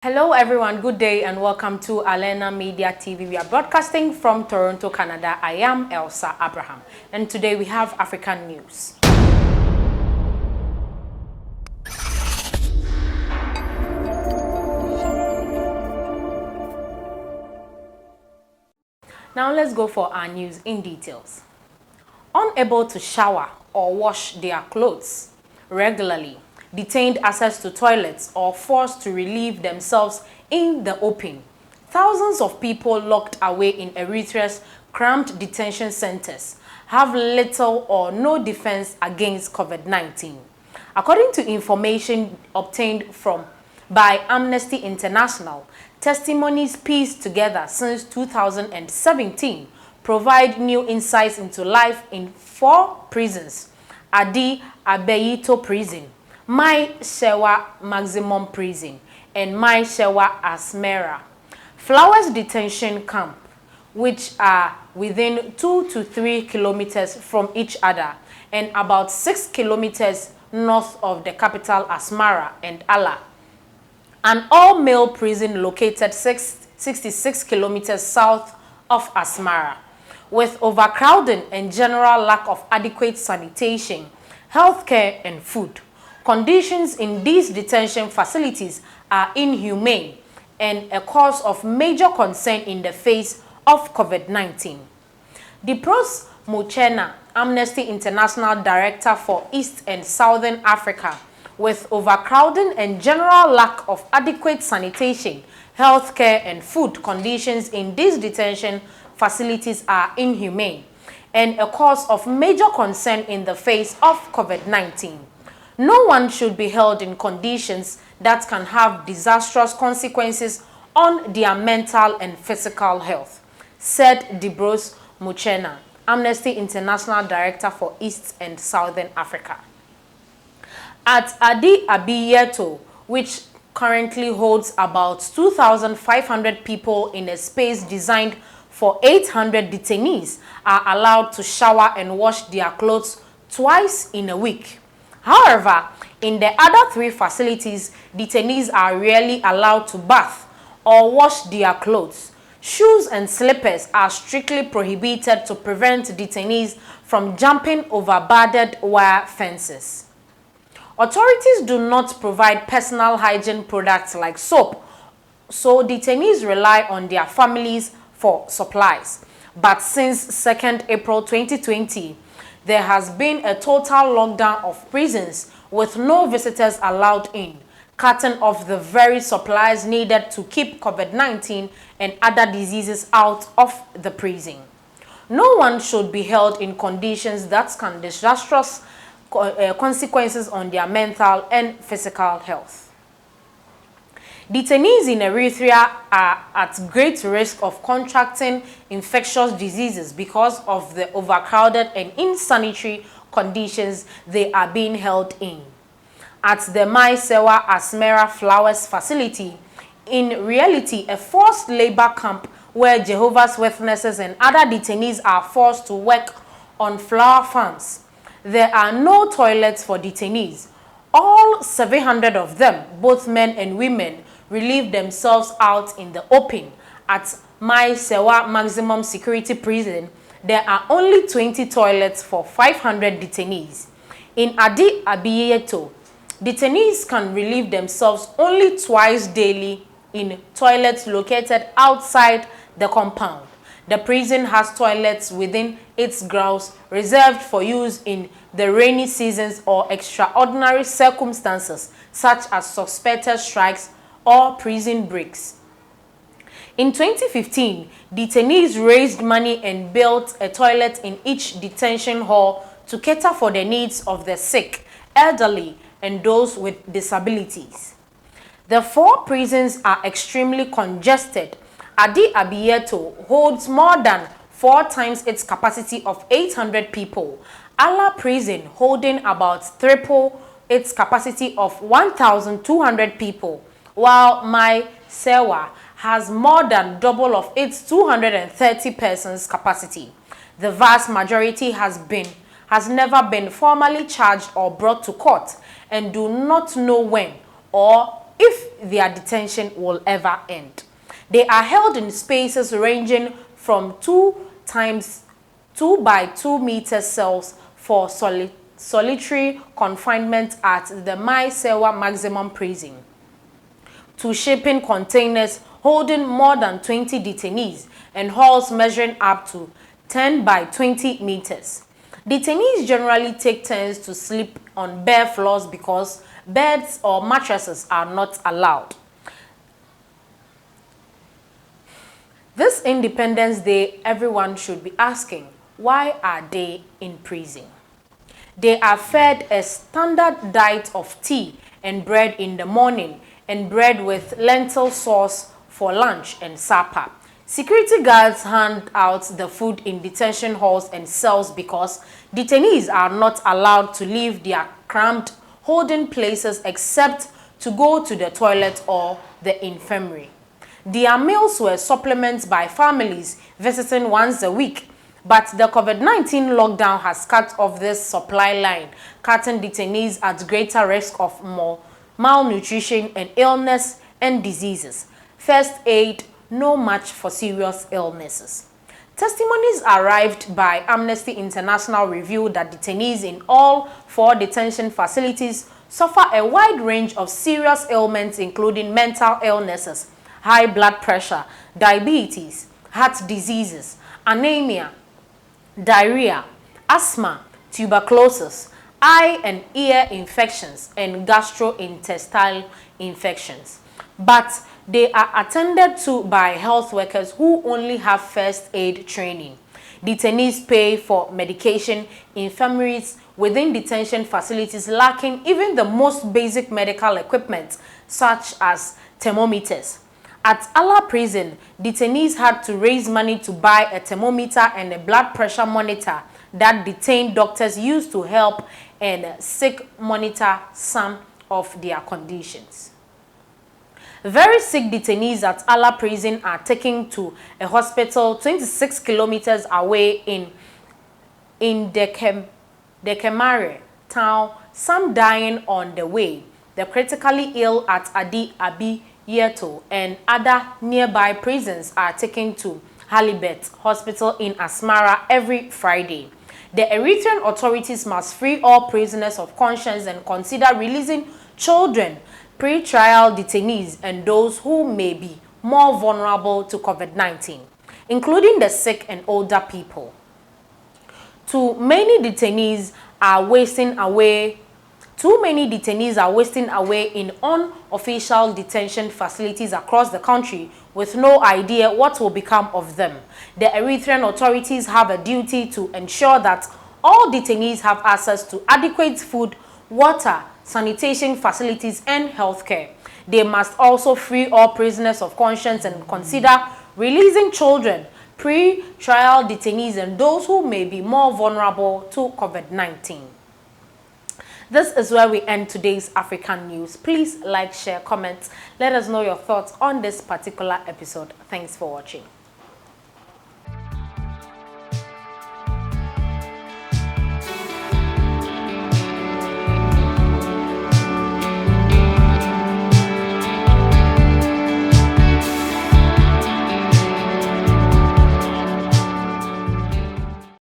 Hello everyone, good day and welcome to Alena Media TV. We are broadcasting from Toronto, Canada. I am Elsa Abraham and today we have African news. Now let's go for our news in details. Unable to shower or wash their clothes regularly, detained access to toilets or forced to relieve themselves in the open. Thousands of people locked away in Eritrea's cramped detention centers have little or no defense against COVID-19. According to information obtained by Amnesty International, testimonies pieced together since 2017 provide new insights into life in 4 prisons: Adi Abeito Prison, Mai Shewa Maximum Prison, and Mai Shewa Asmera. Flowers Detention Camp, which are within 2 to 3 kilometers from each other and about 6 kilometers north of the capital Asmara and Ala. An all-male prison located 66 kilometers south of Asmara. With overcrowding and general lack of adequate sanitation, healthcare, and food, conditions in these detention facilities are inhumane and a cause of major concern in the face of COVID-19. Dibros Muchena, Amnesty International Director for East and Southern Africa, with overcrowding and general lack of adequate sanitation, healthcare, and food, conditions in these detention facilities are inhumane and a cause of major concern in the face of COVID-19. No one should be held in conditions that can have disastrous consequences on their mental and physical health, said Dibros Muchena, Amnesty International Director for East and Southern Africa. At Adi Abiyeto, which currently holds about 2,500 people in a space designed for 800 detainees, are allowed to shower and wash their clothes twice in a week. However, in the other 3 facilities, detainees are rarely allowed to bath or wash their clothes. Shoes and slippers are strictly prohibited to prevent detainees from jumping over barbed wire fences. Authorities do not provide personal hygiene products like soap, so detainees rely on their families for supplies. But since 2nd April 2020, there has been a total lockdown of prisons with no visitors allowed in, cutting off the very supplies needed to keep COVID-19 and other diseases out of the prison. No one should be held in conditions that can disastrous consequences on their mental and physical health. Detainees in Eritrea are at great risk of contracting infectious diseases because of the overcrowded and insanitary conditions they are being held in. At the Mai Shewa Asmera Flowers facility, in reality a forced labor camp where Jehovah's Witnesses and other detainees are forced to work on flower farms, there are no toilets for detainees. All 700 of them, both men and women, relieve themselves out in the open. At Mai Shewa Maximum Security Prison, there are only 20 toilets for 500 detainees. In Adi Abiyeto, detainees can relieve themselves only twice daily in toilets located outside the compound. The prison has toilets within its grounds reserved for use in the rainy seasons or extraordinary circumstances such as suspected strikes or prison breaks. In 2015, detainees raised money and built a toilet in each detention hall to cater for the needs of the sick, elderly, and those with disabilities. The 4 prisons are extremely congested. Adi Abiyeto holds more than 4 times its capacity of 800 people. Ala Prison, holding about triple its capacity of 1,200 people, while Mai Shewa has more than double of its 230 persons capacity. The vast majority has never been formally charged or brought to court and do not know when or if their detention will ever end. They are held in spaces ranging from 2 by 2 meter cells for solitary confinement at the Mai Sewa maximum prison, to shipping containers holding more than 20 detainees and halls measuring up to 10 by 20 meters. Detainees generally take turns to sleep on bare floors because beds or mattresses are not allowed. This Independence Day, everyone should be asking, why are they in prison? They are fed a standard diet of tea and bread in the morning and bread with lentil sauce for lunch and supper. Security guards hand out the food in detention halls and cells because detainees are not allowed to leave their cramped holding places except to go to the toilet or the infirmary. Their meals were supplemented by families visiting once a week, but the COVID-19 lockdown has cut off this supply line, cutting detainees at greater risk of malnutrition and illness and diseases. First aid, no match for serious illnesses. Testimonies arrived by Amnesty International revealed that detainees in all 4 detention facilities suffer a wide range of serious ailments, including mental illnesses, high blood pressure, diabetes, heart diseases, anemia, diarrhea, asthma, tuberculosis, eye and ear infections, and gastrointestinal infections. But they are attended to by health workers who only have first aid training. Detainees pay for medication in infirmaries within detention facilities lacking even the most basic medical equipment, such as thermometers. At Allah Prison, detainees had to raise money to buy a thermometer and a blood pressure monitor that detained doctors used to help and sick monitor some of their conditions. Very sick detainees at Allah Prison are taken to a hospital 26 kilometers away in Dekemare town, some dying on the way. The critically ill at Adi Abi Yeto and other nearby prisons are taken to Halibet Hospital in Asmara every Friday. The Eritrean authorities must free all prisoners of conscience and consider releasing children, pre-trial detainees, and those who may be more vulnerable to COVID-19, including the sick and older people. Too many detainees are wasting away in unofficial detention facilities across the country with no idea what will become of them. The Eritrean authorities have a duty to ensure that all detainees have access to adequate food, water, sanitation facilities, and healthcare. They must also free all prisoners of conscience and consider releasing children, pre-trial detainees, and those who may be more vulnerable to COVID-19. This is where we end today's African News. Please like, share, comment. Let us know your thoughts on this particular episode. Thanks for watching.